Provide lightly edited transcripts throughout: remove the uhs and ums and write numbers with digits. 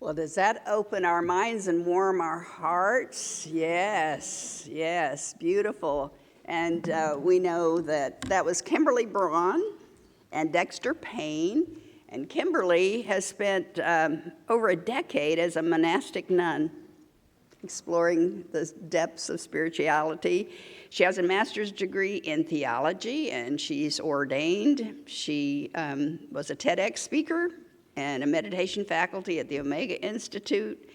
Well, does that open our minds and warm our hearts? Yes, yes, beautiful. And we know that was Kimberly Braun and Dexter Payne. And Kimberly has spent over a decade as a monastic nun, exploring the depths of spirituality. She has a master's degree in theology, and she's ordained. She was a TEDx speaker and a meditation faculty at the Omega Institute.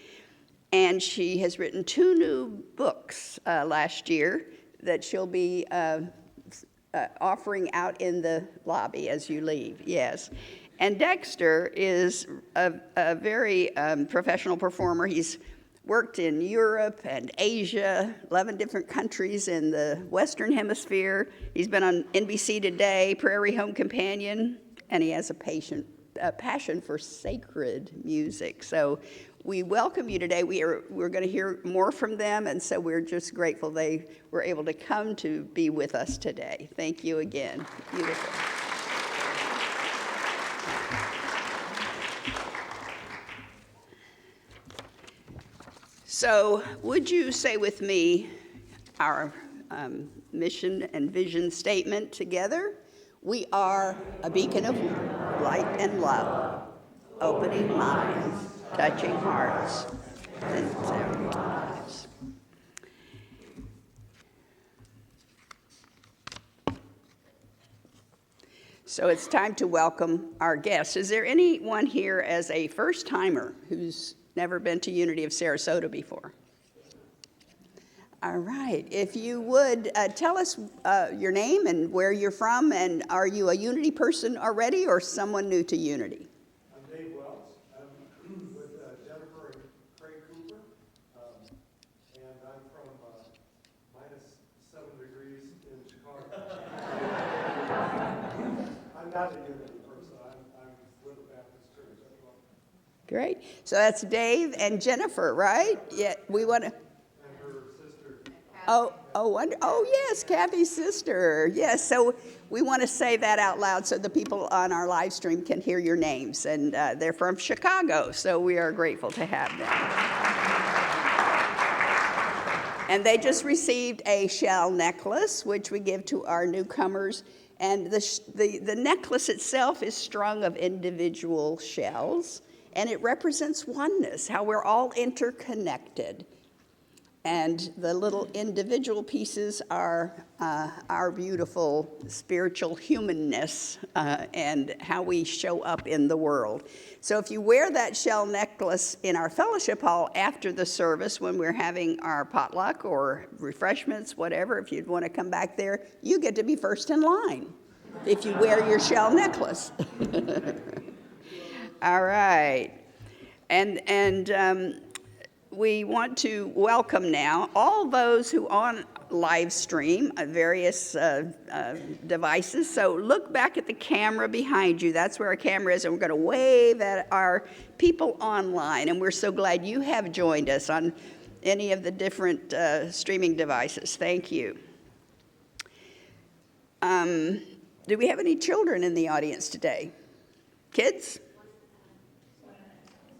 And she has written 2 new books last year that she'll be offering out in the lobby as you leave, yes. And Dexter is a very professional performer. He's worked in Europe and Asia, 11 different countries in the Western Hemisphere. He's been on NBC Today, Prairie Home Companion, and he has a passion for sacred music. So we welcome you today. We're going to hear more from them, and so we're just grateful they were able to come to be with us today. Thank you again. Beautiful. So would you say with me our mission and vision statement together? We are a beacon of light and love, opening minds, touching hearts, and saving lives. So it's time to welcome our guests. Is there anyone here as a first-timer who's never been to Unity of Sarasota before? All right. If you would tell us your name and where you're from, and are you a Unity person already or someone new to Unity? I'm Dave Wells. I'm with Jennifer and Craig Cooper, and I'm from minus 7 degrees in Chicago. I'm not a Unity person. I'm with the Baptist Church. Great. So that's Dave and Jennifer, right? Yeah. We want to. Oh, yes, Kathy's sister. Yes, so we want to say that out loud so the people on our live stream can hear your names. And they're from Chicago, so we are grateful to have them. And they just received a shell necklace, which we give to our newcomers. And the necklace itself is strung of individual shells, and it represents oneness, how we're all interconnected. And the little individual pieces are our beautiful spiritual humanness and how we show up in the world. So if you wear that shell necklace in our fellowship hall after the service when we're having our potluck or refreshments, whatever, if you'd want to come back there, you get to be first in line if you wear your shell necklace. All right. And we want to welcome now all those who on live stream various devices. So look back at the camera behind you. That's where our camera is, and we're going to wave at our people online. And we're so glad you have joined us on any of the different streaming devices. Thank you. Do we have any children in the audience today? Kids?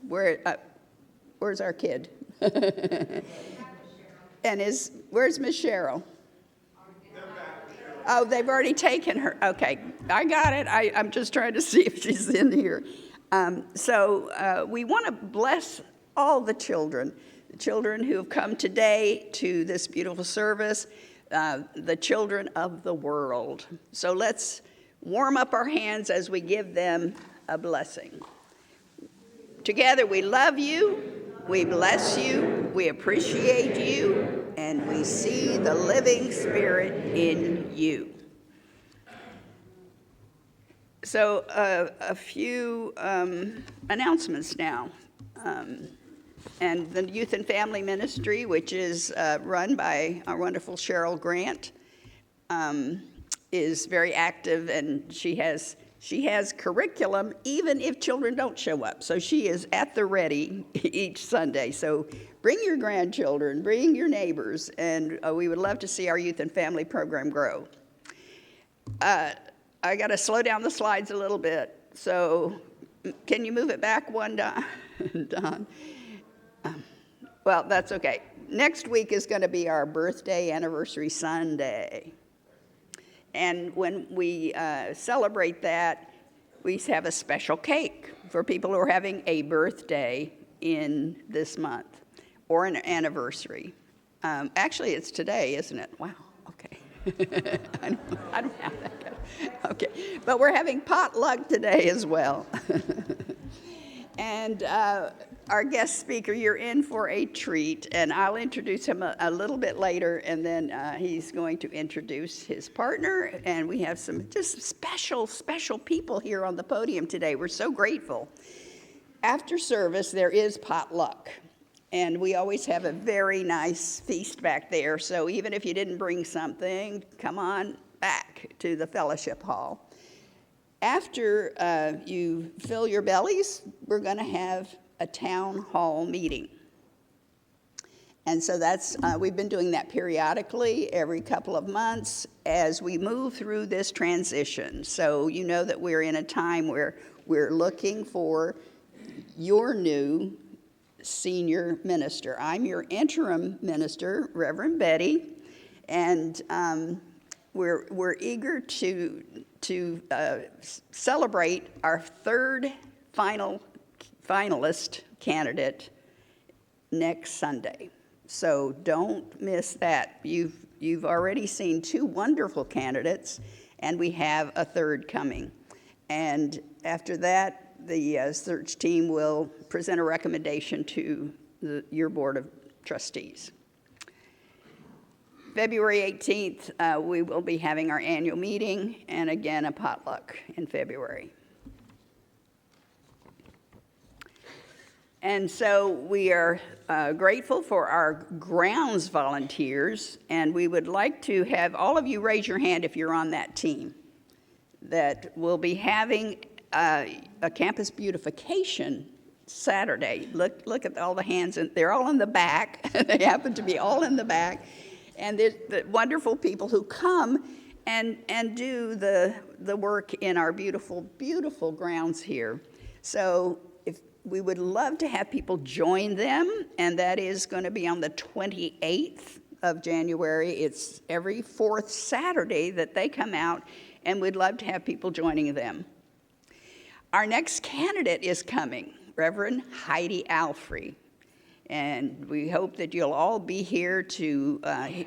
Where's our kid? And where's Miss Cheryl? Oh, they've already taken her. Okay, I got it. I'm just trying to see if she's in here. So we want to bless all the children who have come today to this beautiful service, the children of the world. So let's warm up our hands as we give them a blessing. Together, we love you. We bless you, we appreciate you, and we see the living Spirit in you. So a few announcements now. And the Youth and Family Ministry, which is run by our wonderful Cheryl Grant, is very active, and she has curriculum even if children don't show up. So she is at the ready each Sunday. So bring your grandchildren, bring your neighbors, and we would love to see our youth and family program grow. I got to slow down the slides a little bit. So can you move it back one, Don? Well, that's okay. Next week is going to be our birthday anniversary Sunday. And when we celebrate that, we have a special cake for people who are having a birthday in this month or an anniversary. Actually, it's today, isn't it? Wow, okay. I don't have that. Okay, but we're having potluck today as well. And our guest speaker, you're in for a treat, and I'll introduce him a little bit later, and then he's going to introduce his partner, and we have some just special people here on the podium today. We're so grateful. After service, there is potluck, and we always have a very nice feast back there, so even if you didn't bring something, come on back to the fellowship hall. After you fill your bellies, we're going to have a town hall meeting. And so we've been doing that periodically every couple of months as we move through this transition. So you know that we're in a time where we're looking for your new senior minister. I'm your interim minister, Reverend Betty, and we're eager to celebrate our third finalist candidate next Sunday. So don't miss that. You've already seen two wonderful candidates, and we have a third coming. And after that, the search team will present a recommendation to your board of trustees. February 18th, we will be having our annual meeting, and again, a potluck in February. And so we are grateful for our grounds volunteers, and we would like to have all of you raise your hand if you're on that team, that will be having a campus beautification Saturday. Look at all the hands, and they're all in the back. They happen to be all in the back. And there's the wonderful people who come and do the work in our beautiful, beautiful grounds here. So we would love to have people join them, and that is going to be on the 28th of January. It's every fourth Saturday that they come out, and we'd love to have people joining them. Our next candidate is coming, Reverend Heidi Alfrey, and we hope that you'll all be here to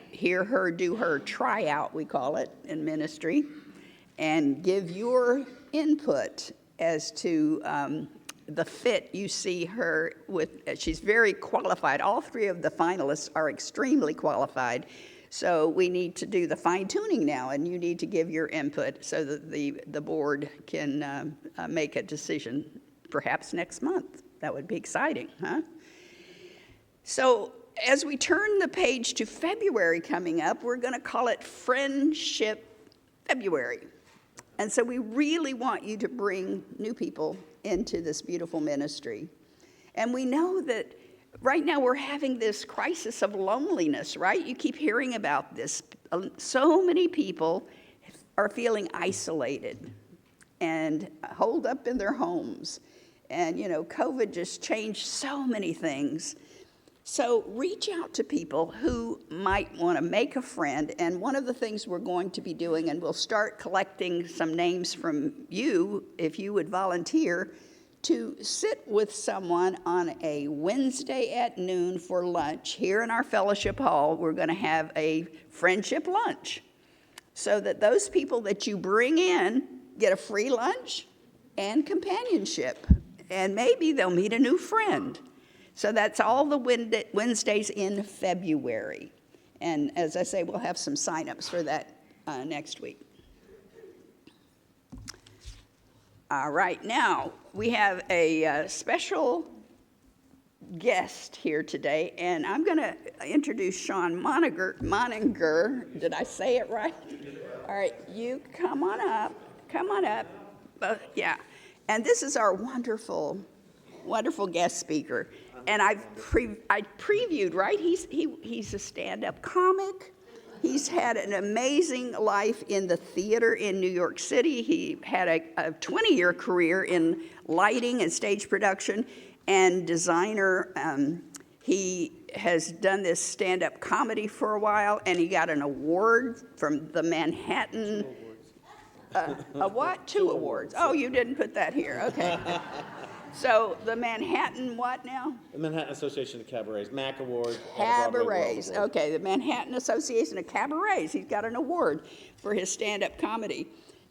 hear her do her tryout, we call it, in ministry, and give your input as to the fit you see her with. She's very qualified. All three of the finalists are extremely qualified. So we need to do the fine tuning now, and you need to give your input so that the board can make a decision perhaps next month. That would be exciting, huh? So as we turn the page to February coming up, we're going to call it Friendship February. And so we really want you to bring new people into this beautiful ministry. And we know that right now we're having this crisis of loneliness, right? You keep hearing about this. So many people are feeling isolated and holed up in their homes. And, you know, COVID just changed so many things. So reach out to people who might want to make a friend. And one of the things we're going to be doing, and we'll start collecting some names from you, if you would volunteer, to sit with someone on a Wednesday at noon for lunch. Here in our fellowship hall, we're going to have a friendship lunch, so that those people that you bring in get a free lunch and companionship. And maybe they'll meet a new friend. So that's all the Wednesdays in February. And as I say, we'll have some sign-ups for that next week. All right, now we have a special guest here today, and I'm going to introduce Sean Moninger. Did I say it right? All right, you come on up. Yeah, and this is our wonderful guest speaker. And I previewed, right? He's a stand-up comic. He's had an amazing life in the theater in New York City. He had a 20-year career in lighting and stage production and designer. He has done this stand-up comedy for a while, and he got an award from the Manhattan. A what? Two awards. Oh, you didn't put that here. Okay. So the Manhattan what now? The Manhattan Association of Cabarets, MAC Award. Cabarets. Okay, the Manhattan Association of Cabarets. He's got an award for his stand-up comedy.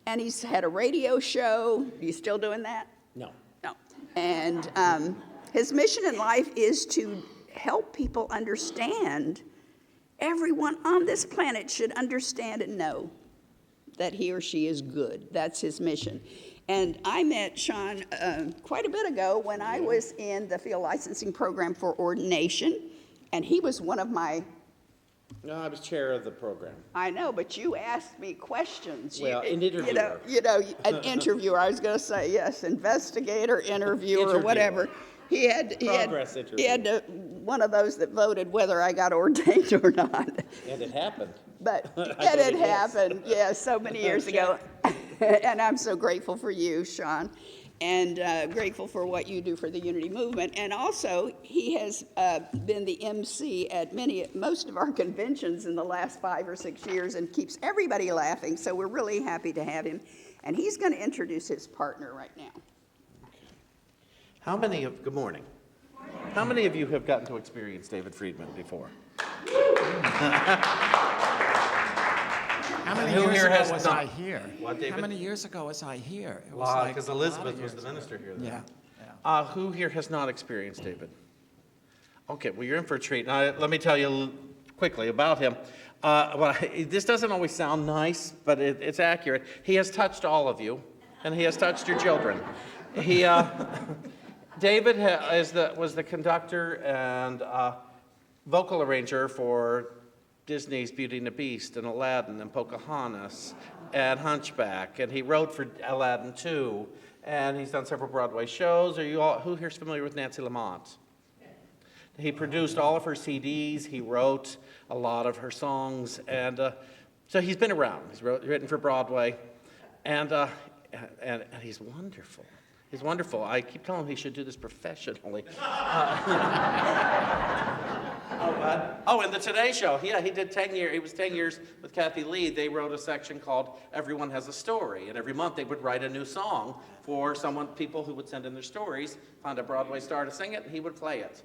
And he's had a radio show. Are you still doing that? No. No. And his mission in life is to help people understand. Everyone on this planet should understand and know that he or she is good. That's his mission. And I met Sean quite a bit ago when I was in the field licensing program for ordination, and he was one of my... No, I was chair of the program. I know, but you asked me questions. Well, an interviewer. An interviewer. I was going to say, yes, investigator, interviewer, whatever. He had one of those that voted whether I got ordained or not. And it happened. But it happened, yes, so many years ago. And I'm so grateful for you, Sean, and grateful for what you do for the Unity Movement. And also, he has been the MC at most of our conventions in the last 5 or 6 years and keeps everybody laughing. So we're really happy to have him. And he's going to introduce his partner right now. Good morning. How many of you have gotten to experience David Friedman before? How many years ago was I here? What, David? How many years ago was I here? It was Well, like because a lot of Elizabeth was years the minister here then. Yeah. Who here has not experienced David? Okay, well, you're in for a treat. Now, let me tell you quickly about him. This doesn't always sound nice, but it's accurate. He has touched all of you, and he has touched your children. David was the conductor and vocal arranger for Disney's Beauty and the Beast and Aladdin and Pocahontas and Hunchback, and he wrote for Aladdin 2, and he's done several Broadway shows. Who here's familiar with Nancy Lamont? He produced all of her CDs. He wrote a lot of her songs, and so he's been around. He's written for Broadway, and he's wonderful. He's wonderful. I keep telling him he should do this professionally. And the Today Show. Yeah, he did 10 years. He was 10 years with Kathy Lee. They wrote a section called Everyone Has a Story. And every month they would write a new song for people who would send in their stories, find a Broadway star to sing it, and he would play it.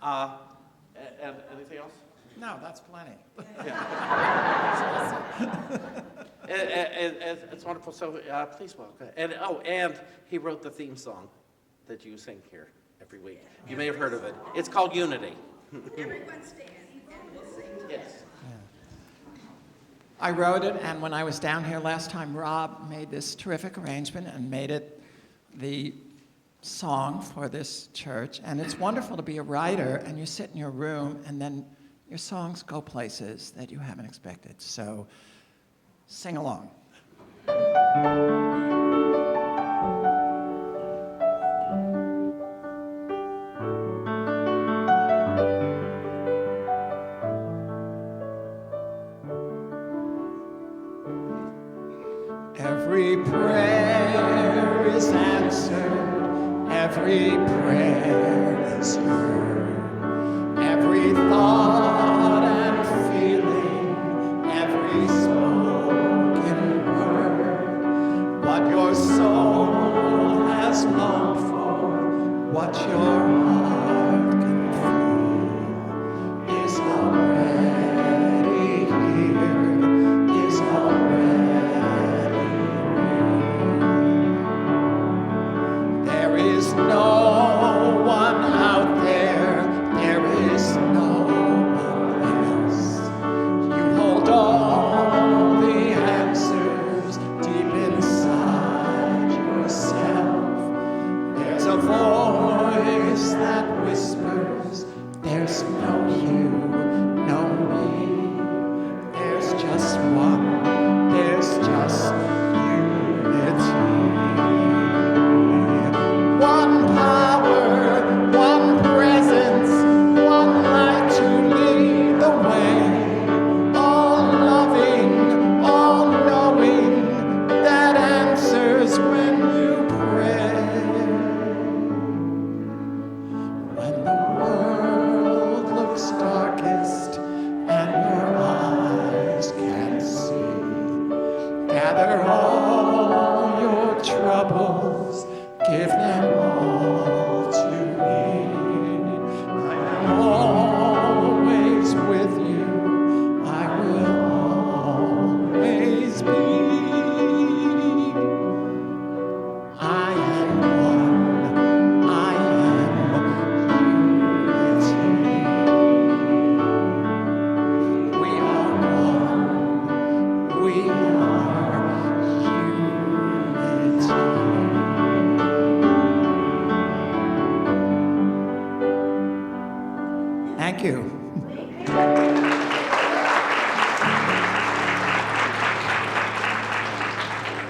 And anything else? No, that's plenty. It's wonderful. So please welcome. And he wrote the theme song that you sing here every week. You may have heard of it. It's called Unity. Everyone stand. Yes. I wrote it, and when I was down here last time, Rob made this terrific arrangement and made it the song for this church, and it's wonderful to be a writer and you sit in your room and then your songs go places that you haven't expected. So sing along. Every prayer is answered, every prayer is heard, every thought and feeling, every spoken word, what your soul has longed for, what your heart can feel, is already here, is already. There is no one out there, there is no one else. You hold all the answers deep inside yourself. There's a voice that whispers, there's no you, no me. There's just one, there's just unity. One power, one presence, one light to lead the way. All loving, all knowing, that answers when you pray. When the world looks darkest and your eyes can't see, gather all your troubles, give them all to me. I am always with you, I will always be. I am one, I am unity. We are one, we are unity. Thank you.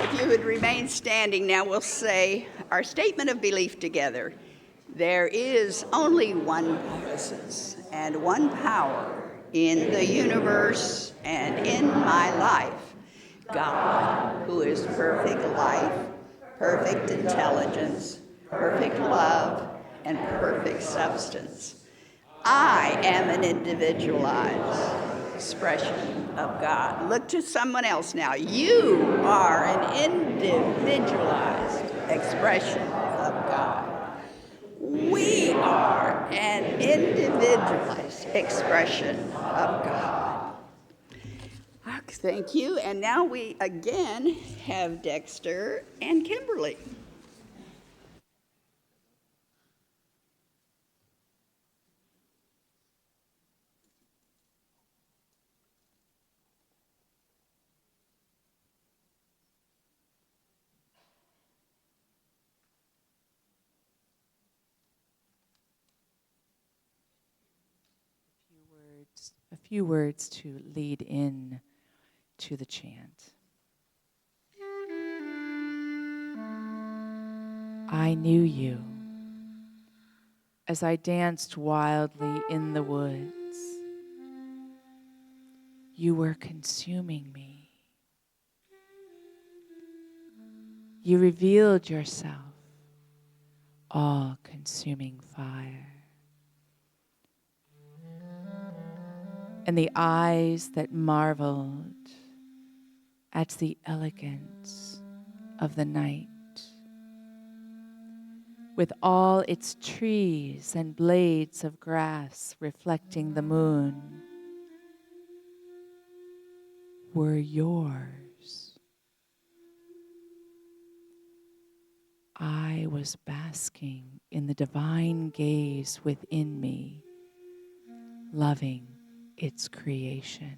If you would remain standing now, we'll say our statement of belief together. There is only one presence and one power in the universe and in my life. God, who is perfect life, perfect intelligence, perfect love, and perfect substance. I am an individualized expression of God. Look to someone else now. You are an individualized expression of God. We are an individualized expression of God. Okay, thank you. And now we again have Dexter and Kimberly. A few words to lead in to the chant. I knew you as I danced wildly in the woods. You were consuming me. You revealed yourself, all-consuming fire. And the eyes that marveled at the elegance of the night, with all its trees and blades of grass reflecting the moon, were yours. I was basking in the divine gaze within me, loving its creation.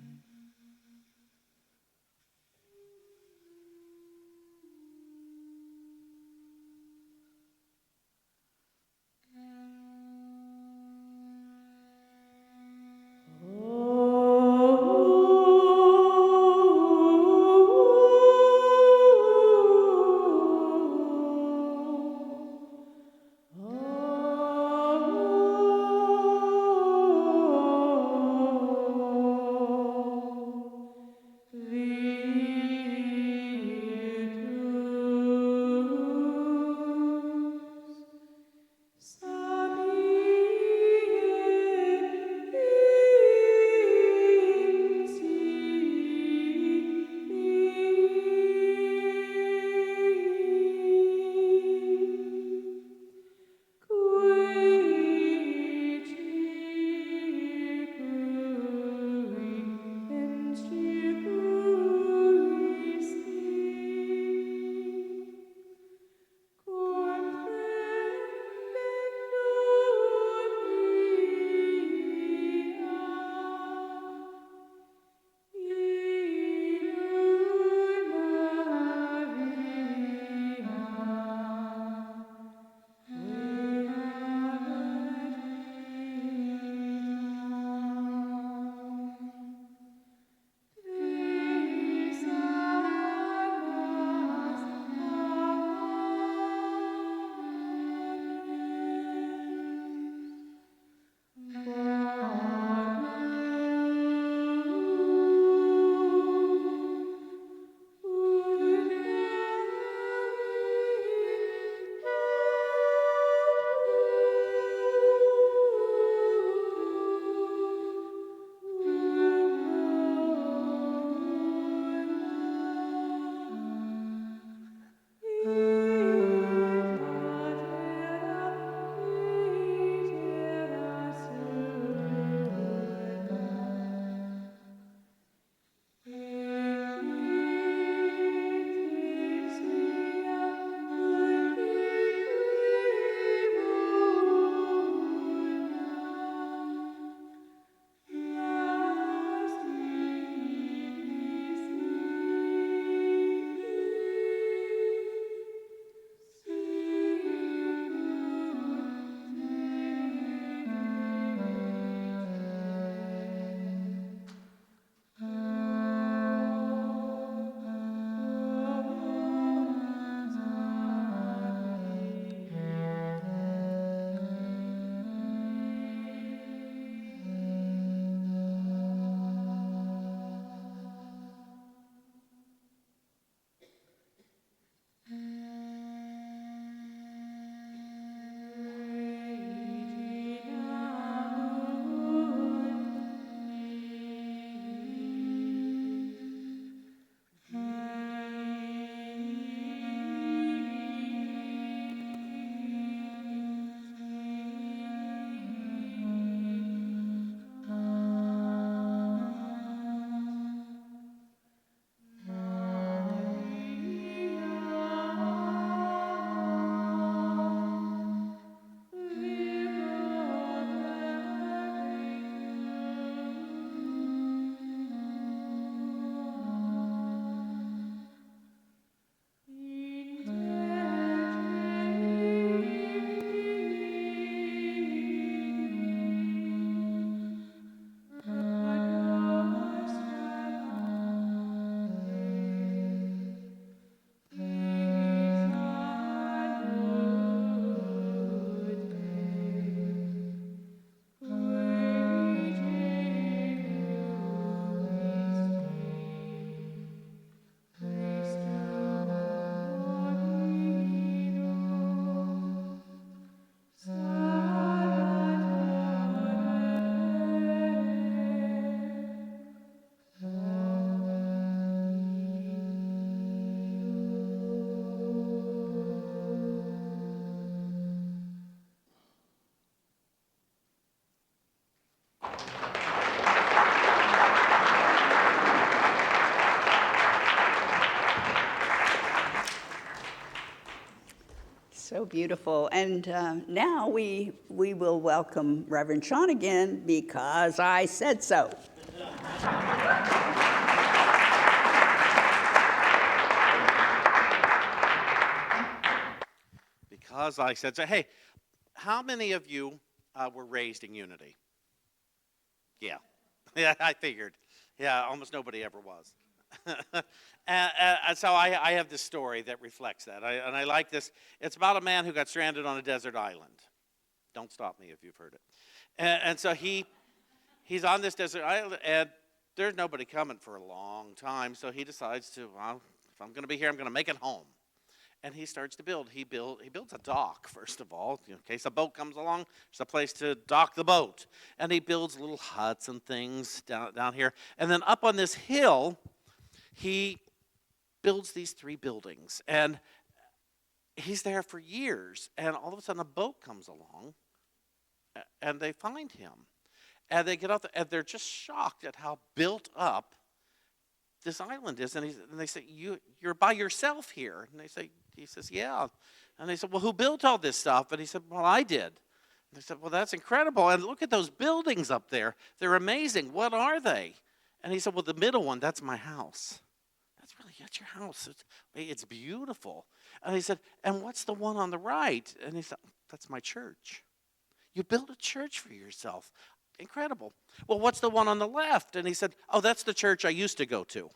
beautiful. And now we will welcome Reverend Sean again, because I said so. Because I said so. Hey, how many of you were raised in unity? Yeah. Yeah, I figured. Yeah, almost nobody ever was. and so I have this story that reflects that. And I like this. It's about a man who got stranded on a desert island. Don't stop me if you've heard it. And so he's on this desert island, and there's nobody coming for a long time. So he decides to, well, if I'm going to be here, I'm going to make it home. And he starts to build. He builds a dock, first of all. In case a boat comes along, there's a place to dock the boat. And he builds little huts and things down here. And then up on this hill, he builds these 3 buildings. And he's there for years. And all of a sudden, a boat comes along, and they find him. And they get out there, and they're just shocked at how built up this island is. And they say, you're by yourself here. And he says, yeah. And they said, well, who built all this stuff? And he said, well, I did. And they said, well, that's incredible. And look at those buildings up there. They're amazing. What are they? And he said, well, the middle one, that's my house. That's your house. It's beautiful. And he said, and what's the one on the right? And he said, that's my church. You built a church for yourself. Incredible. Well, what's the one on the left? And he said, oh, that's the church I used to go to.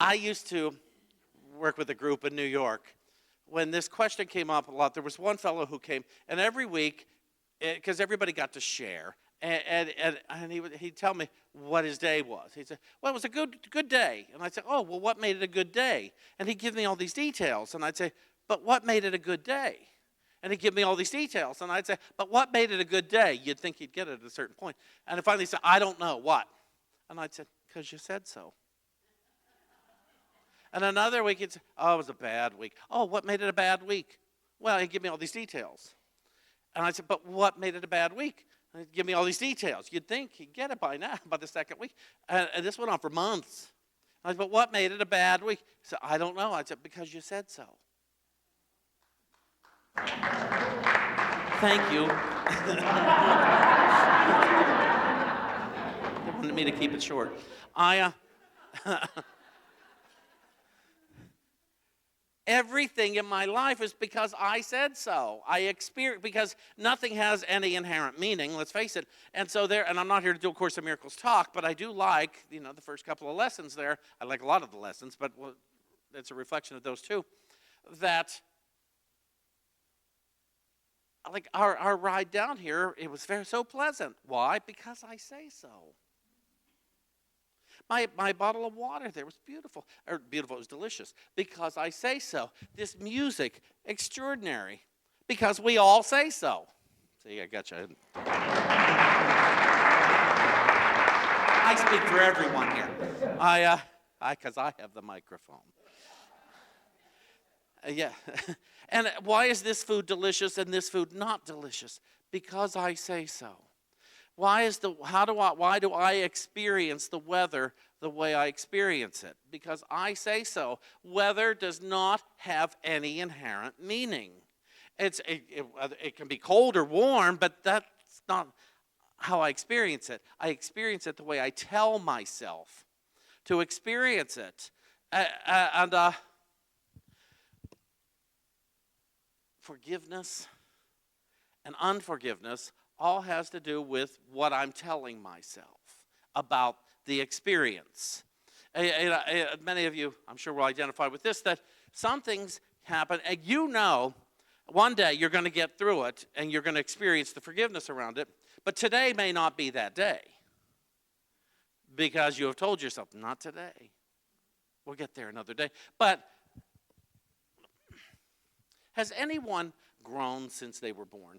I used to work with a group in New York. When this question came up a lot, there was one fellow who came, and every week, because everybody got to share, and he'd tell me what his day was. He'd say, well, it was a good day. And I'd say, oh, well, what made it a good day? And he'd give me all these details. And I'd say, but what made it a good day? And he'd give me all these details. And I'd say, but what made it a good day? You'd think he'd get it at a certain point. And finally he said, I don't know. What? And I'd say, because you said so. And another week he'd say, oh, it was a bad week. Oh, what made it a bad week? Well, he'd give me all these details. And I said, but what made it a bad week? And he'd give me all these details. You'd think he'd get it by now, by the second week. And this went on for months. I said, but what made it a bad week? He said, I don't know. I said, because you said so. Thank you. They wanted me to keep it short. Everything in my life is because I said so. Because nothing has any inherent meaning, let's face it. And so and I'm not here to do a Course in Miracles talk, but I do like, the first couple of lessons there. I like a lot of the lessons, but it's a reflection of those two. That, like our ride down here, it was so pleasant. Why? Because I say so. My bottle of water there was beautiful. It was delicious. Because I say so. This music, extraordinary. Because we all say so. See, I got you. I speak for everyone here. Because I have the microphone. Yeah. And why is this food delicious and this food not delicious? Because I say so. Why do I experience the weather the way I experience it? Because I say so. Weather does not have any inherent meaning. It can be cold or warm, but that's not how I experience it. I experience it the way I tell myself to experience it. Forgiveness and unforgiveness all has to do with what I'm telling myself about the experience. Many of you, I'm sure, will identify with this, that some things happen, and one day you're going to get through it, and you're going to experience the forgiveness around it, but today may not be that day, because you have told yourself, not today. We'll get there another day. But has anyone grown since they were born?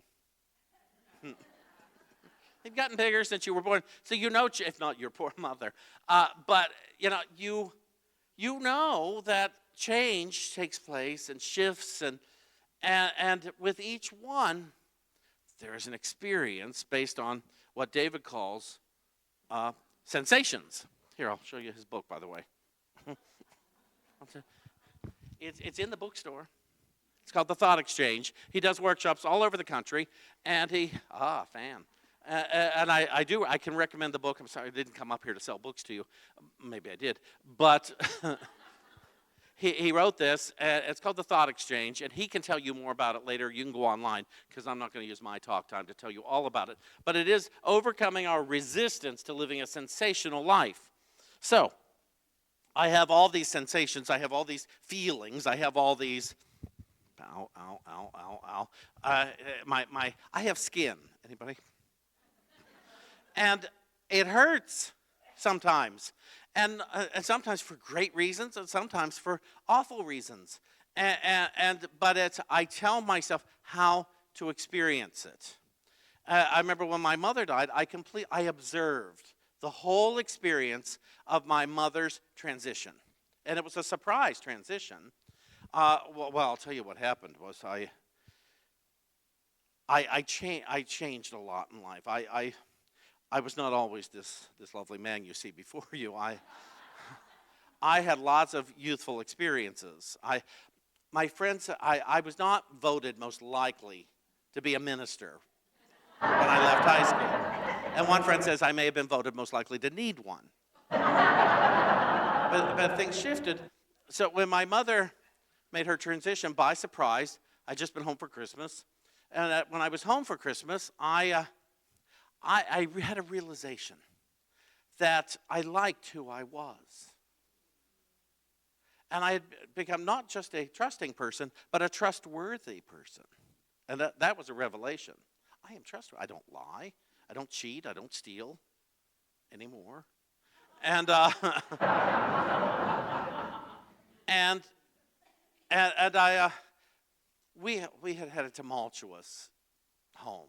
They've gotten bigger since you were born. So if not your poor mother, but you know that change takes place and shifts, and with each one, there is an experience based on what David calls sensations. Here, I'll show you his book, by the way. It's in the bookstore. It's called The Thought Exchange. He does workshops all over the country, and fan. And I can recommend the book. I'm sorry I didn't come up here to sell books to you. Maybe I did. But he wrote this. It's called The Thought Exchange, and he can tell you more about it later. You can go online, because I'm not going to use my talk time to tell you all about it. But it is overcoming our resistance to living a sensational life. So, I have all these sensations. I have all these feelings. I have all these, ow, ow, ow, ow, ow. I have skin. Anybody? And it hurts sometimes. And sometimes for great reasons, and sometimes for awful reasons. But I tell myself how to experience it. I remember when my mother died, I observed the whole experience of my mother's transition. And it was a surprise transition. Well, I'll tell you what happened was I changed a lot in life. I was not always this lovely man you see before you. I had lots of youthful experiences. My friends, I was not voted most likely to be a minister when I left high school. And one friend says I may have been voted most likely to need one. But things shifted. So when my mother made her transition by surprise, I'd just been home for Christmas. And when I was home for Christmas, I had a realization that I liked who I was. And I had become not just a trusting person, but a trustworthy person. And that was a revelation. I am trustworthy. I don't lie. I don't cheat. I don't steal anymore. And we had a tumultuous home.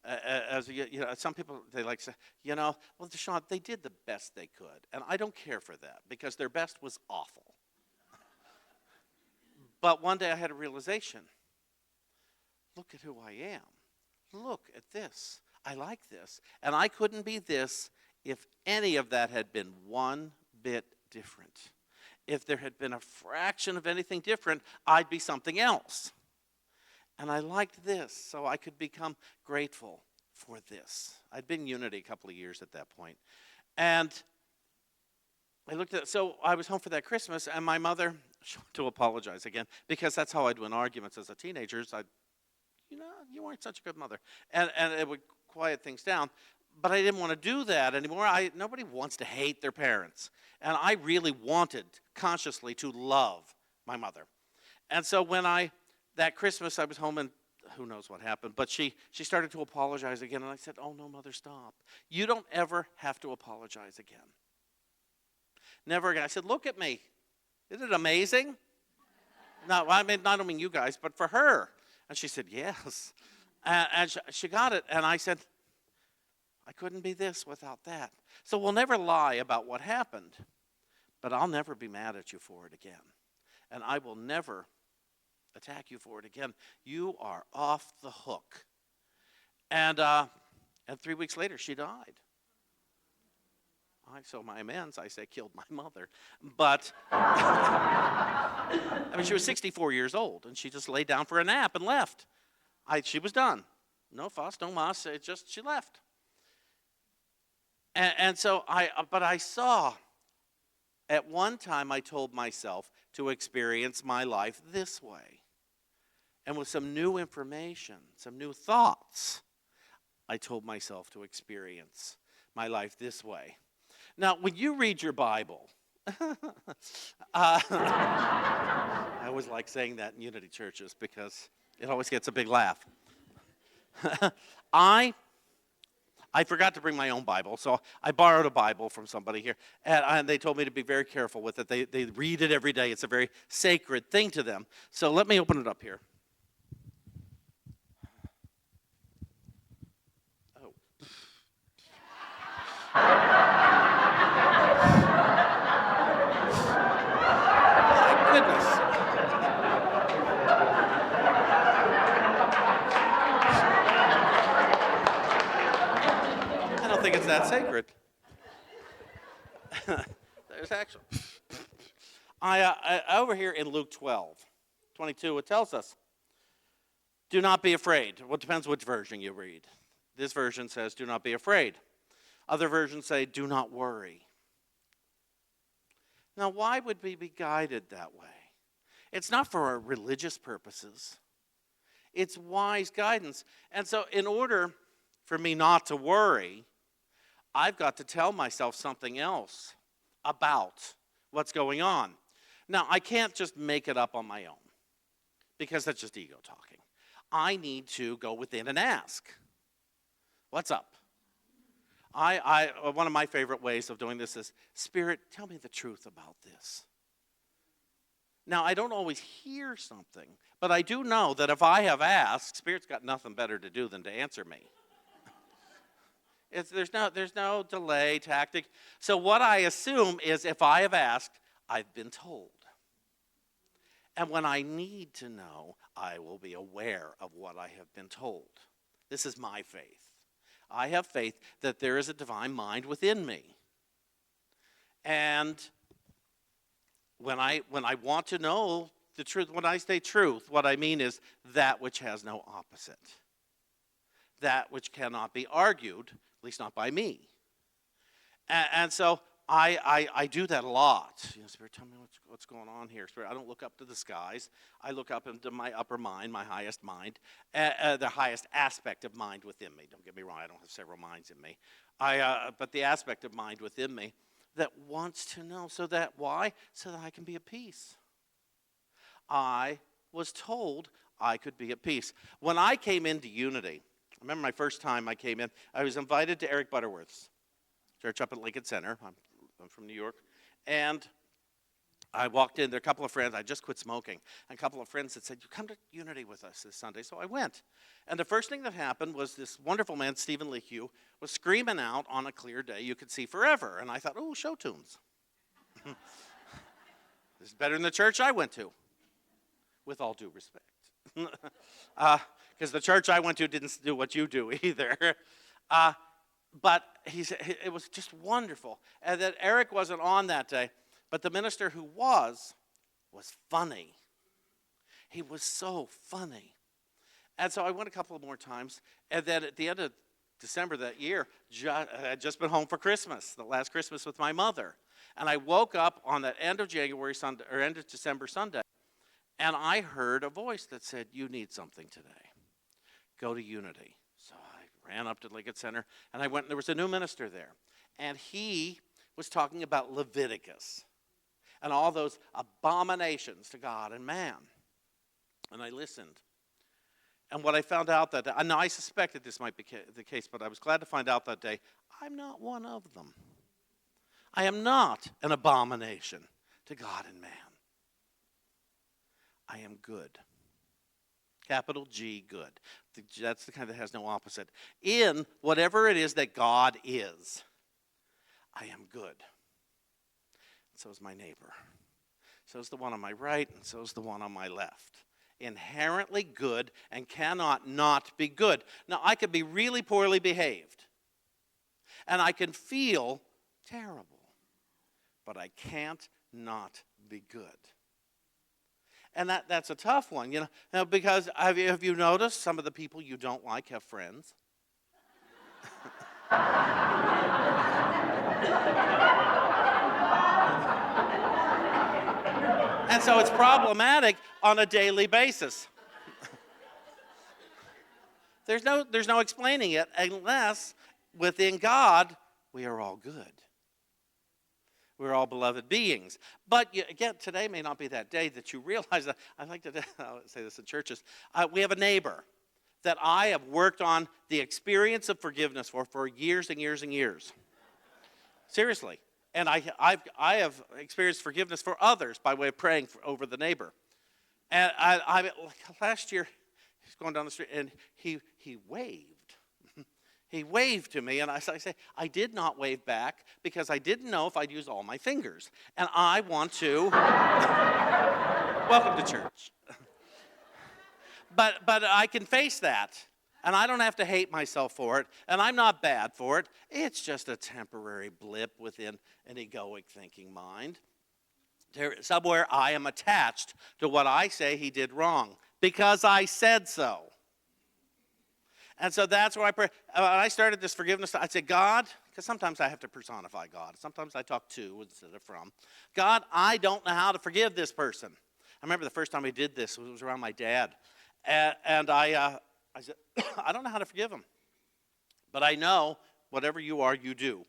As some people, they like to say, well, Deshaun, they did the best they could. And I don't care for that, because their best was awful. But one day I had a realization. Look at who I am. Look at this. I like this. And I couldn't be this if any of that had been one bit different. If there had been a fraction of anything different, I'd be something else. And I liked this, so I could become grateful for this. I'd been in Unity a couple of years at that point. And I looked at it. So I was home for that Christmas, and my mother, to apologize again, because that's how I'd win arguments as a teenager. You weren't such a good mother. And it would quiet things down. But I didn't want to do that anymore. Nobody wants to hate their parents. And I really wanted, consciously, to love my mother. And so that Christmas I was home, and who knows what happened, but she started to apologize again. And I said, oh, no, Mother, stop. You don't ever have to apologize again. Never again. I said, look at me. Isn't it amazing? No, I don't mean you guys, but for her. And she said, yes. And she got it. And I said, I couldn't be this without that. So we'll never lie about what happened, but I'll never be mad at you for it again. And I will never attack you for it again. You are off the hook. And 3 weeks later, she died. So my amends, I say, killed my mother. But, she was 64 years old, and she just laid down for a nap and left. She was done. No fuss, no muss, she left. But I saw, at one time I told myself to experience my life this way. And with some new information, some new thoughts, I told myself to experience my life this way. Now, when you read your Bible, I always like saying that in Unity churches because it always gets a big laugh. I forgot to bring my own Bible, so I borrowed a Bible from somebody here, and they told me to be very careful with it. They read it every day. It's a very sacred thing to them. So let me open it up here. Oh. My goodness. that sacred. There's actually, over here in Luke 12:22, it tells us, do not be afraid. Well, it depends which version you read. This version says, do not be afraid. Other versions say, do not worry. Now, why would we be guided that way? It's not for our religious purposes. It's wise guidance. And so in order for me not to worry, I've got to tell myself something else about what's going on. Now, I can't just make it up on my own, because that's just ego talking. I need to go within and ask, what's up? One of my favorite ways of doing this is, Spirit, tell me the truth about this. Now, I don't always hear something, but I do know that if I have asked, Spirit's got nothing better to do than to answer me. There's no delay tactic. So what I assume is if I have asked, I've been told. And when I need to know, I will be aware of what I have been told. This is my faith. I have faith that there is a divine mind within me. And when I want to know the truth, when I say truth, what I mean is that which has no opposite. That which cannot be argued, at least not by me. And so I do that a lot. Spirit, tell me what's going on here. Spirit, I don't look up to the skies. I look up into my upper mind, my highest mind, the highest aspect of mind within me. Don't get me wrong, I don't have several minds in me. But the aspect of mind within me that wants to know. So that, why? So that I can be at peace. I was told I could be at peace. When I came into Unity, I remember my first time I came in, I was invited to Eric Butterworth's church up at Lincoln Center. I'm from New York. And I walked in, there were a couple of friends, I just quit smoking, and a couple of friends that said, you come to Unity with us this Sunday. So I went. And the first thing that happened was this wonderful man, Stephen Leahew, was screaming out on a clear day, you could see forever. And I thought, oh, show tunes. This is better than the church I went to, with all due respect. Because the church I went to didn't do what you do either. But it was just wonderful. And that Eric wasn't on that day, but the minister who was funny. He was so funny. And so I went a couple of more times. And then at the end of December that year, I had just been home for Christmas, the last Christmas with my mother. And I woke up on that end of January Sunday, or end of December Sunday, and I heard a voice that said, you need something today. Go to Unity. So I ran up to Lincoln Center, and I went, and there was a new minister there. And he was talking about Leviticus and all those abominations to God and man. And I listened. And what I found out that day, now I suspected this might be the case, but I was glad to find out that day, I'm not one of them. I am not an abomination to God and man. I am good. Capital G, good. That's the kind that has no opposite. In whatever it is that God is, I am good. So is my neighbor. So is the one on my right, and so is the one on my left. Inherently good and cannot not be good. Now, I could be really poorly behaved, and I can feel terrible, but I can't not be good. And that's a tough one, Now, because have you noticed some of the people you don't like have friends? And so it's problematic on a daily basis. There's no explaining it unless within God we are all good. We're all beloved beings. But again, today may not be that day that you realize that. I like to say this in churches. We have a neighbor that I have worked on the experience of forgiveness for years and years and years. Seriously. And I have experienced forgiveness for others by way of praying over the neighbor. And last year, he's going down the street, and he waved. He waved to me, and I say, I did not wave back because I didn't know if I'd use all my fingers. And I want to welcome to church. But I can face that. And I don't have to hate myself for it, and I'm not bad for it. It's just a temporary blip within an egoic thinking mind. Somewhere I am attached to what I say he did wrong because I said so. And so that's where I pray. When I started this forgiveness, I said, God, because sometimes I have to personify God. Sometimes I talk to instead of from. God, I don't know how to forgive this person. I remember the first time I did this, it was around my dad. And I said, I don't know how to forgive him. But I know whatever you are, you do.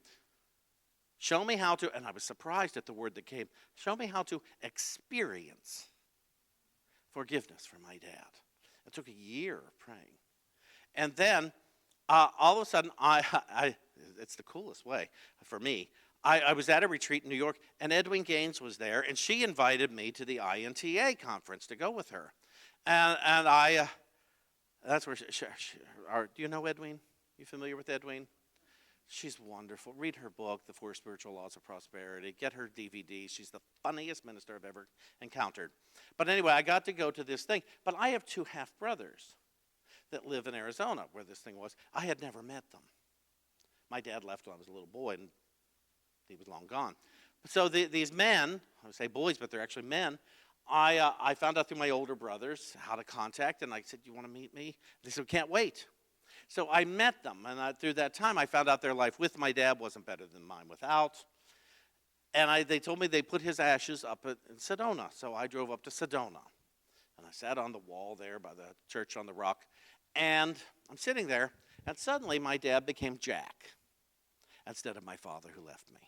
Show me how to, and I was surprised at the word that came, show me how to experience forgiveness for my dad. It took a year of praying. And then, all of a sudden, it's the coolest way for me. I was at a retreat in New York, and Edwin Gaines was there, and she invited me to the INTA conference to go with her. And that's where do you know Edwin? You familiar with Edwin? She's wonderful. Read her book, The Four Spiritual Laws of Prosperity. Get her DVD. She's the funniest minister I've ever encountered. But anyway, I got to go to this thing. But I have two half-brothers that live in Arizona, where this thing was. I had never met them. My dad left when I was a little boy, and he was long gone. So these men, I would say boys, but they're actually men, I found out through my older brothers how to contact, and I said, you want to meet me? They said, we can't wait. So I met them, and through that time, I found out their life with my dad wasn't better than mine without. And they told me they put his ashes up in Sedona. So I drove up to Sedona, and I sat on the wall there by the church on the rock. And I'm sitting there, and suddenly my dad became Jack instead of my father who left me.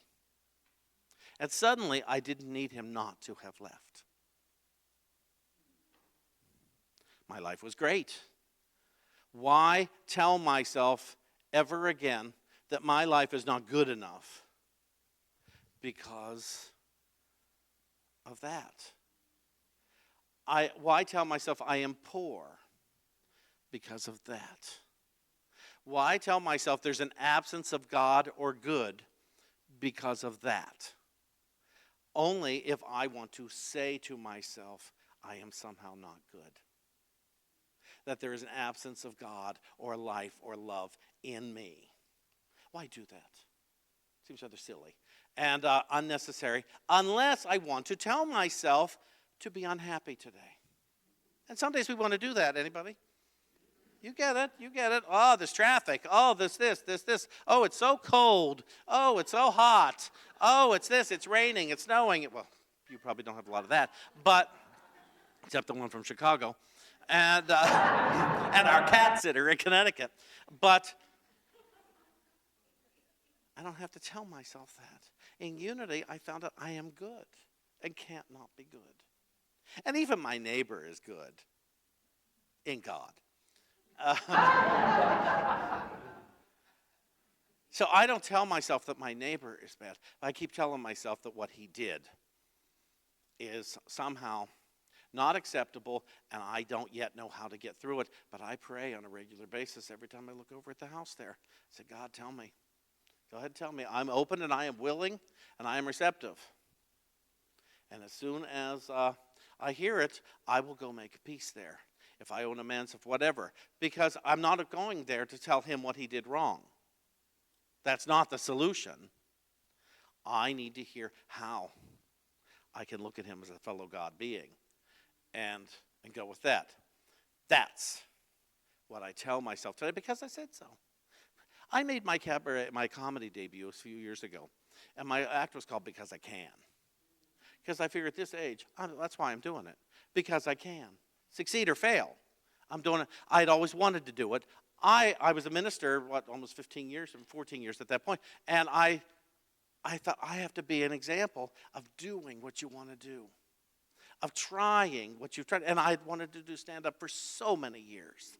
And suddenly I didn't need him not to have left. My life was great. Why tell myself ever again that my life is not good enough because of that? Why tell myself I am poor because of that? Why tell myself there's an absence of God or good because of that? Only if I want to say to myself, I am somehow not good. That there is an absence of God or life or love in me. Why do that? Seems rather silly and unnecessary, unless I want to tell myself to be unhappy today. And some days we want to do that. Anybody? You get it. You get it. Oh, there's traffic. Oh, this. Oh, it's so cold. Oh, it's so hot. Oh, it's this. It's raining. It's snowing. Well, you probably don't have a lot of that, but except the one from Chicago. And our cat sitter in Connecticut. But I don't have to tell myself that. In unity, I found out I am good and can't not be good. And even my neighbor is good in God. So I don't tell myself that my neighbor is bad. I keep telling myself that what he did is somehow not acceptable, and I don't yet know how to get through it, but I pray on a regular basis every time I look over at the house there. I say, God, tell me. Go ahead and tell me. I'm open, and I am willing, and I am receptive. And as soon as I hear it, I will go make peace there. If I owe an amends of whatever, because I'm not going there to tell him what he did wrong. That's not the solution. I need to hear how I can look at him as a fellow God being. And go with that. That's what I tell myself today because I said so. I made my comedy debut a few years ago, and my act was called Because I Can. Because I figure at this age, that's why I'm doing it. Because I can. Succeed or fail. I'm doing it. I'd always wanted to do it. I was a minister, almost 15 years, 14 years at that point, and I thought I have to be an example of doing what you want to do. Of trying what you've tried. And I wanted to do stand-up for so many years.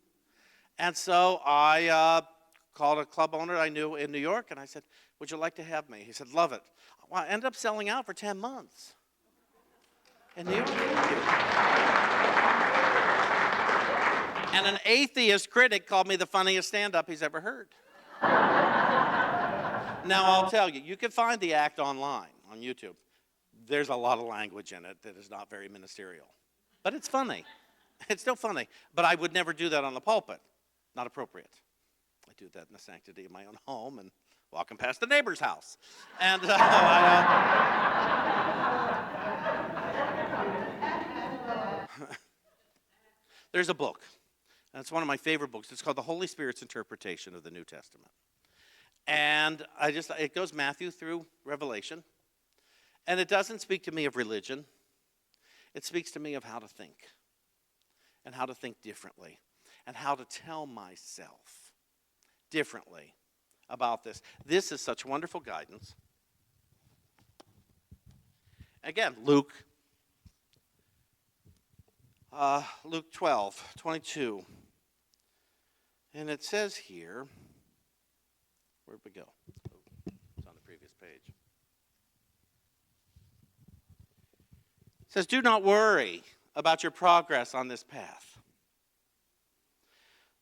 And so I called a club owner I knew in New York, and I said, would you like to have me? He said, love it. Well, I ended up selling out for 10 months in New York. And an atheist critic called me the funniest stand-up he's ever heard. Now, I'll tell you, you can find the act online on YouTube. There's a lot of language in it that is not very ministerial. But it's funny. It's still funny. But I would never do that on the pulpit. Not appropriate. I do that in the sanctity of my own home and walking past the neighbor's house. And there's a book. And it's one of my favorite books. It's called The Holy Spirit's Interpretation of the New Testament. And it goes Matthew through Revelation. And it doesn't speak to me of religion. It speaks to me of how to think. And how to think differently. And how to tell myself differently about this. This is such wonderful guidance. Again, Luke 12:22. And it says here, where'd we go? Oh, it's on the previous page. It says, do not worry about your progress on this path,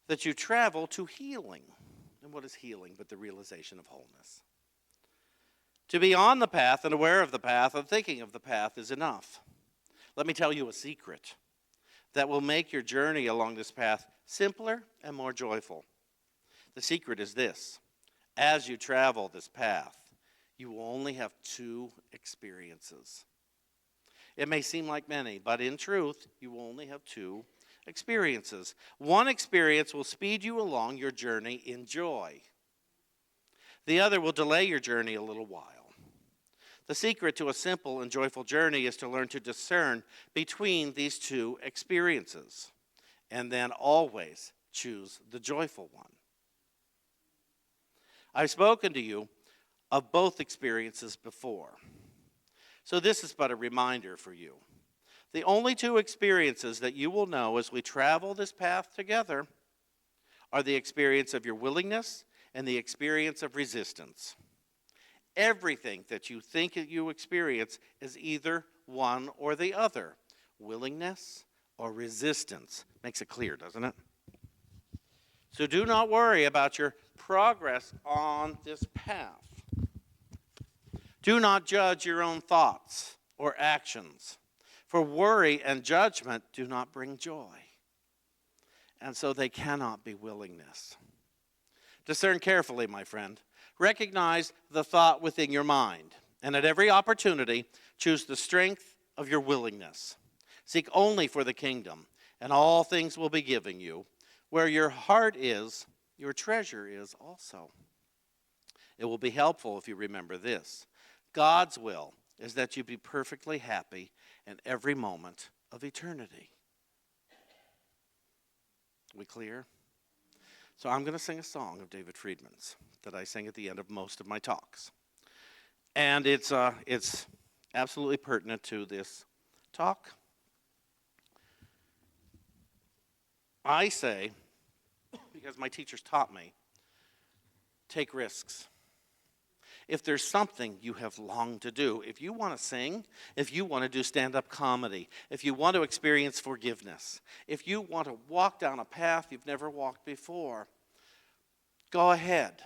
that you travel to healing. And what is healing but the realization of wholeness? To be on the path and aware of the path and thinking of the path is enough. Let me tell you a secret that will make your journey along this path simpler and more joyful. The secret is this. As you travel this path, you will only have 2 experiences. It may seem like many, but in truth, you will only have 2 experiences. One experience will speed you along your journey in joy. The other will delay your journey a little while. The secret to a simple and joyful journey is to learn to discern between these 2 experiences, and then always choose the joyful one. I've spoken to you of both experiences before, so this is but a reminder for you. The only 2 experiences that you will know as we travel this path together are the experience of your willingness and the experience of resistance. Everything that you think you experience is either one or the other, willingness or resistance. Makes it clear, doesn't it? So do not worry about your progress on this path. Do not judge your own thoughts or actions, for worry and judgment do not bring joy, and so they cannot be willingness. Discern carefully, my friend. Recognize the thought within your mind, and at every opportunity, choose the strength of your willingness. Seek only for the kingdom, and all things will be given you. Where your heart is, your treasure is also. It will be helpful if you remember this. God's will is that you be perfectly happy in every moment of eternity. We clear? So I'm going to sing a song of David Friedman's that I sing at the end of most of my talks. And it's absolutely pertinent to this talk. I say, because my teachers taught me, take risks. If there's something you have longed to do, if you want to sing, if you want to do stand-up comedy, if you want to experience forgiveness, if you want to walk down a path you've never walked before, go ahead.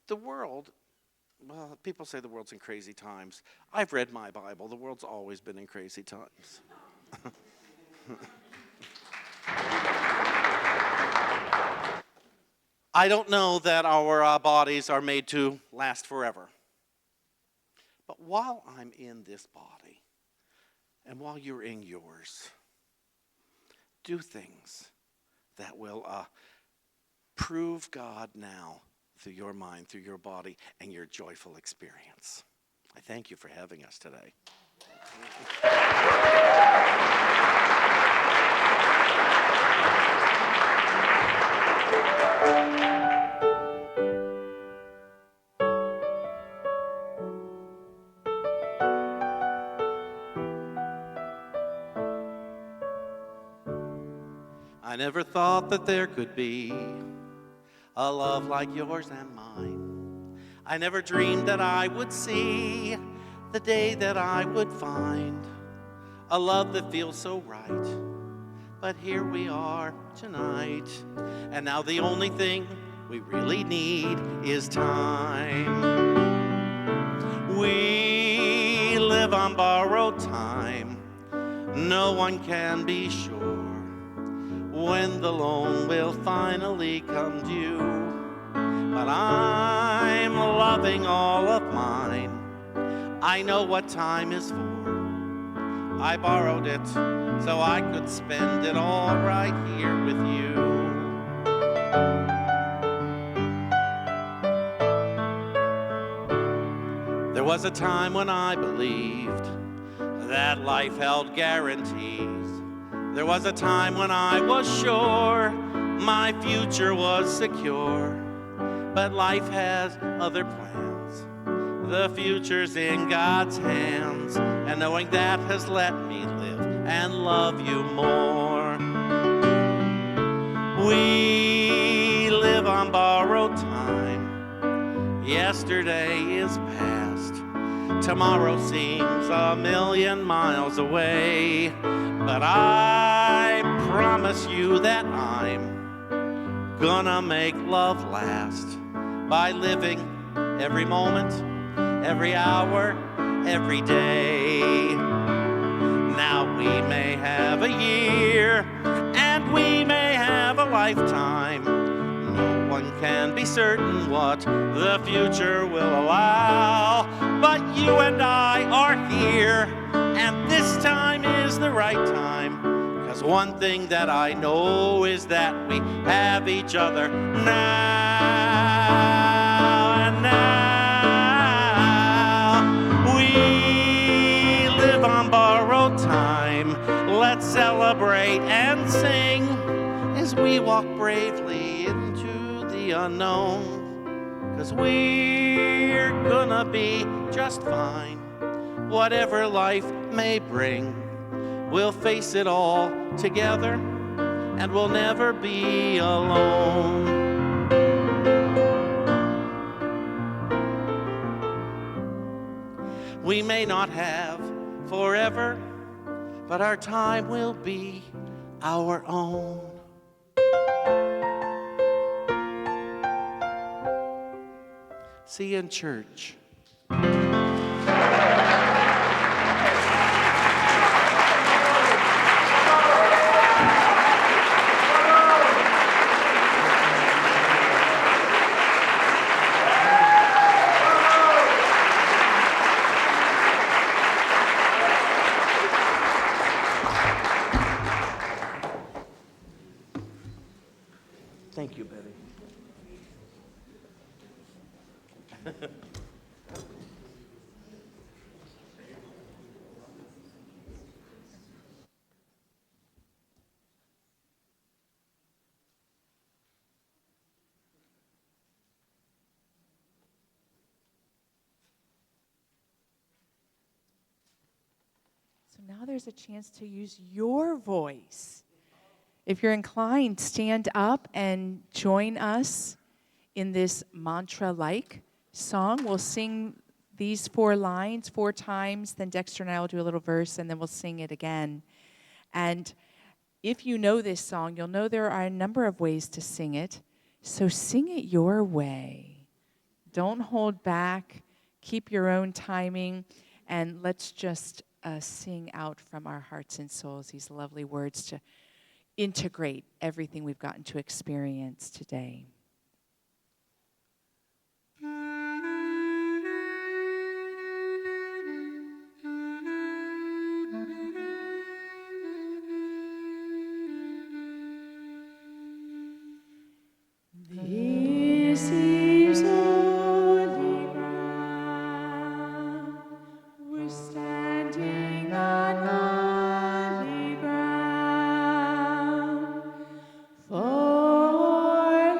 The world, well, people say the world's in crazy times. I've read my Bible. The world's always been in crazy times. I don't know that our bodies are made to last forever. But while I'm in this body, and while you're in yours, do things that will prove God now through your mind, through your body, and your joyful experience. I thank you for having us today. I never thought that there could be a love like yours and mine. I never dreamed that I would see the day that I would find a love that feels so right. But here we are tonight, and now the only thing we really need is time. We live on borrowed time. No one can be sure when the loan will finally come due. But I'm loving all of mine. I know what time is for. I borrowed it so I could spend it all right here with you. There was a time when I believed that life held guarantees. There was a time when I was sure my future was secure. But life has other plans. The future's in God's hands, and knowing that has let me live and love you more. We live on borrowed time. Yesterday is past. Tomorrow seems a million miles away. But I promise you that I'm gonna make love last by living every moment, every hour, every day. Now we may have a year and we may have a lifetime. No one can be certain what the future will allow. But you and I are here, and this time is the right time. 'Cause one thing that I know is that we have each other now. And now we live on borrowed time. Let's celebrate and sing as we walk bravely into the unknown. 'Cause we're gonna be just fine, whatever life may bring. We'll face it all together, and we'll never be alone. We may not have forever, but our time will be our own. See you in church. Thank you, Betty. So now there's a chance to use your voice. If you're inclined, stand up and join us in this mantra-like song. We'll sing these 4 lines 4 times, then Dexter and I will do a little verse, and then we'll sing it again. And if you know this song, you'll know there are a number of ways to sing it. So sing it your way. Don't hold back. Keep your own timing. And let's just sing out from our hearts and souls these lovely words to integrate everything we've gotten to experience today. This is holy ground. We're standing on holy ground. For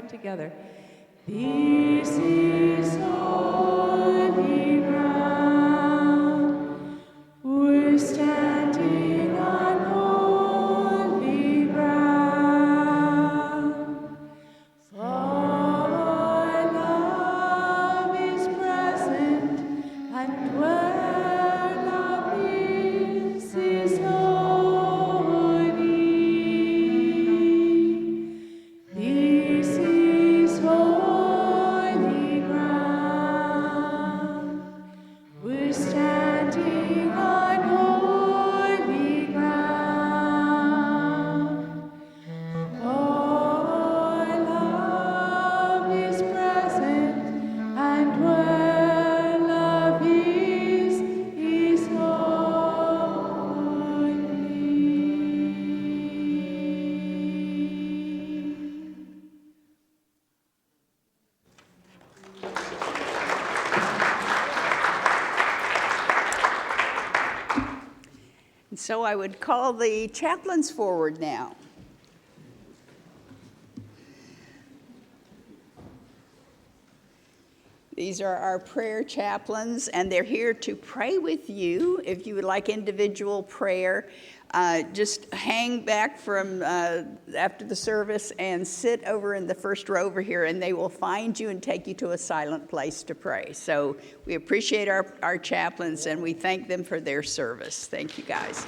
together. This is holy ground. We're standing on holy ground. For love is present, and where love is holy. This is holy ground. We're standing on holy ground. For love is present, and where love is holy. And so I would call the chaplains forward now. These are our prayer chaplains, and they're here to pray with you. If you would like individual prayer, just hang back from after the service and sit over in the first row over here, and they will find you and take you to a silent place to pray. So we appreciate our chaplains, and we thank them for their service. Thank you, guys.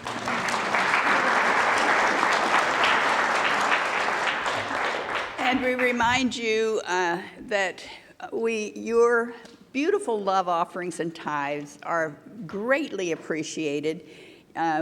And we remind you that your beautiful love offerings and tithes are greatly appreciated.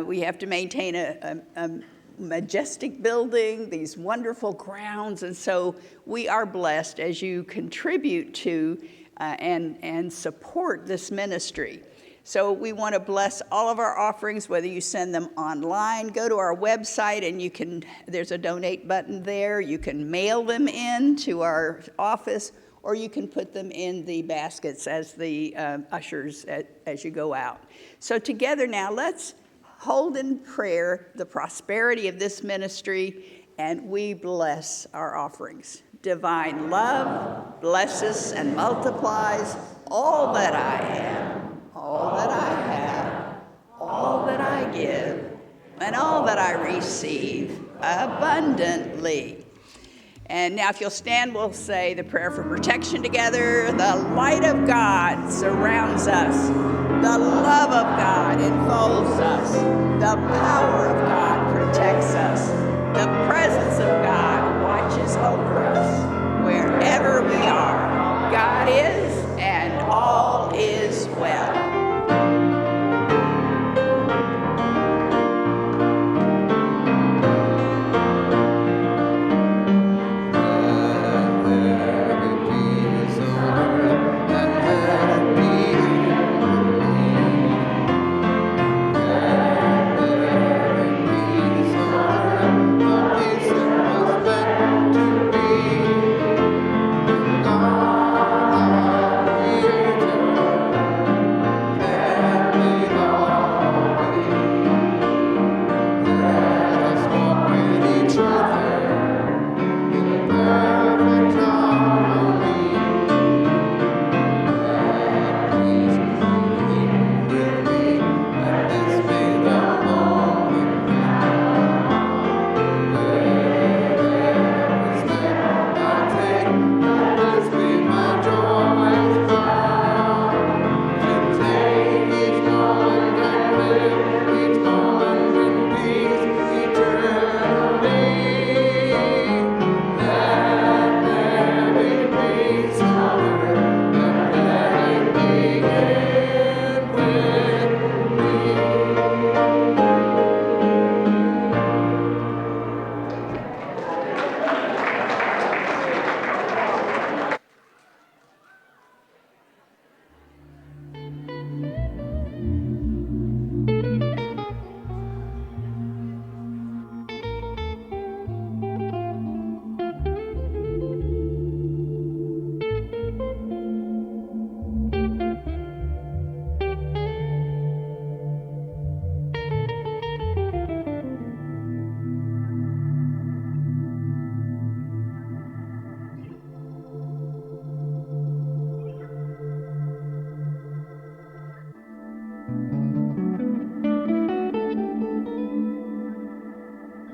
We have to maintain a majestic building, these wonderful grounds, and so we are blessed as you contribute to and support this ministry. So we want to bless all of our offerings, whether you send them online, go to our website, and there's a donate button there. You can mail them in to our office, or you can put them in the baskets as the ushers as you go out. So together now, let's hold in prayer the prosperity of this ministry, and we bless our offerings. Divine love blesses and multiplies all that I am, all that I have, all that I give, and all that I receive abundantly. And now if you'll stand, we'll say the prayer for protection together. The light of God surrounds us. The love of God enfolds us. The power of God